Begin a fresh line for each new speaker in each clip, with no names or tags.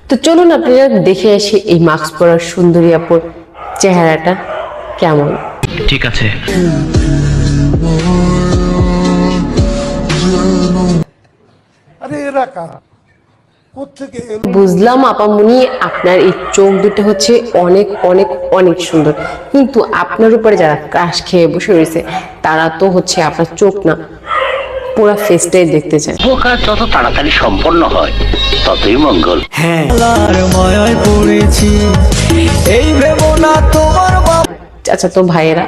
তো চলুন আপনারা দেখে আসি এই মাস্ক পরা সুন্দরী আপুর চেহারাটা কেমন।
ঠিক আছে।
বুঝলাম আপামনি আপনার এই চোখ দুটো হচ্ছে অনেক অনেক অনেক সুন্দর, কিন্তু আপনার উপরে যারা ক্রাশ খেয়ে বসে রয়েছে তারা তো হচ্ছে আপনার চোখ না, পুরো ফেসটাই দেখতে চায়।
কাজ যত তাড়াতাড়ি সম্পন্ন হয় ততই মঙ্গল।
হ্যাঁ মায়ায় পড়েছি এই ভেবো না তোমার
আচ্ছা তো ভাইয়েরা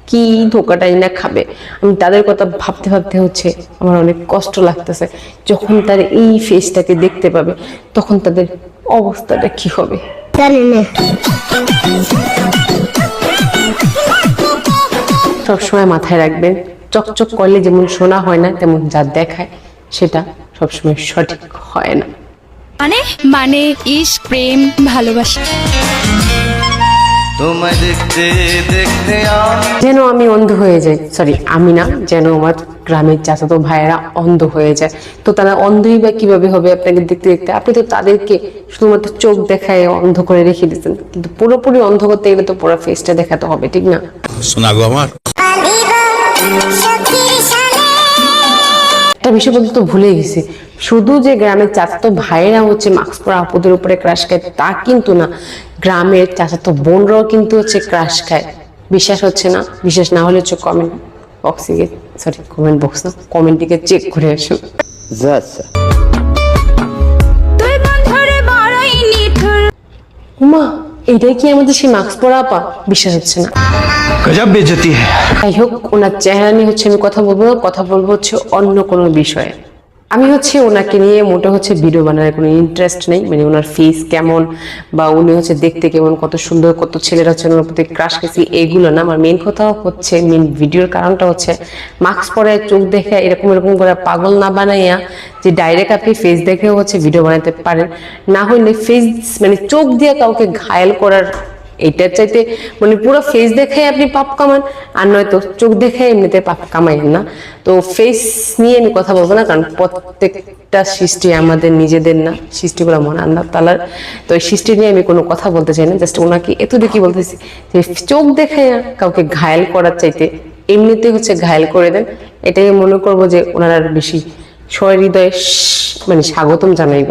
কি ধোকাটাই না খাবে, আমি তাদের কথা ভাবতে ভাবতে হচ্ছে আমার অনেক কষ্ট লাগতেছে। যখন তার এই ফেসটাকে দেখতে পাবে তখন তাদের অবস্থাটা কি হবে জানি না। সবসময় মাথায় রাখবেন, চকচক করলে যেমন সোনা হয় না, তেমন যা দেখায় সেটা সবসময় সঠিক হয় না।
মানে ইশক, প্রেম, ভালোবাসা।
তোমায় দেখতে দেখতে
যেন আমি অন্ধ হয়ে যাই, সরি আমি না, যেন আমার গ্রামের চাচাতো ভাইয়েরা অন্ধ হয়ে যায়। তো তারা অন্ধই বা কিভাবে হবে আপনাকে দেখতে দেখতে? আপনি তো তাদেরকে শুধুমাত্র চোখ দেখায় অন্ধ করে রেখে দিচ্ছেন, কিন্তু পুরোপুরি অন্ধ করতে গেলে তো পুরো ফেসটা দেখাতে হবে, ঠিক না?
শোনা গো আমার
একটা বিষয় বলতে তো ভুলে গেছি, শুধু যে গ্রামের চাচাতো ভাইয়েরা হচ্ছে মাস্ক পরা আপুদের উপরে ক্রাশ খায় তা কিন্তু না, গ্রামের চাচাতো বোনরাও কিন্তু হচ্ছে ক্রাশ খায়। বিশ্বাস হচ্ছে না? বিশ্বাস না হলে হচ্ছে কমেন্ট বক্সে গিয়ে, সরি কমেন্ট বক্স না, কমেন্টটিকে চেক করে আসুন। মা এটাই কি আমাদের সেই মাস্ক পরা আপা? বিশ্বাস হচ্ছে না।
গজব বেজতি হ্যায়।
যাই হোক, ওনার চেহারা নিয়ে হচ্ছে আমি কথা বলবো না, কথা বলবো হচ্ছে অন্য কোনো বিষয়ে। আমি হচ্ছে ওনাকে নিয়ে মোটা হচ্ছে ভিডিও বানানোর কোনো ইন্টারেস্ট নেই, মানে ওনার ফেস কেমন বা উনি হচ্ছে দেখতে কেমন, কত সুন্দর, কত ছেলেরা হচ্ছে ওনার প্রতি ক্রাশ খেয়েছি, এগুলো না। আমার মেন কথা হচ্ছে, মেন ভিডিওর কারণটা হচ্ছে মাস্ক পরে চোখ দেখে এরকম এরকম করে পাগল না বানাইয়া যে ডাইরেক্ট আপনি ফেস দেখেও হচ্ছে ভিডিও বানাতে পারেন, না হলে ফেস মানে চোখ দিয়ে কাউকে ঘায়েল করার এইটার চাইতে মানে পুরো ফেস দেখে আপনি পাপ কামান, আর নয়তো চোখ দেখে এমনিতে পাপ কামাইন না। তো ফেস নিয়ে আমি কথা বলবো না, কারণ প্রত্যেকটা সৃষ্টি আমাদের নিজেদের না, সৃষ্টিগুলো মনে আল্লাহ তাআলার। তো এই সৃষ্টি নিয়ে আমি কোনো কথা বলতে চাই না, জাস্ট ওনাকে এতটুকু বলতেছি যে চোখ দেখে কাউকে ঘায়েল করার চাইতে এমনিতে হচ্ছে ঘায়েল করে দেন, এটাই মনে করবো যে ওনারা বেশি সহৃদয়ে মানে স্বাগতম জানাইব।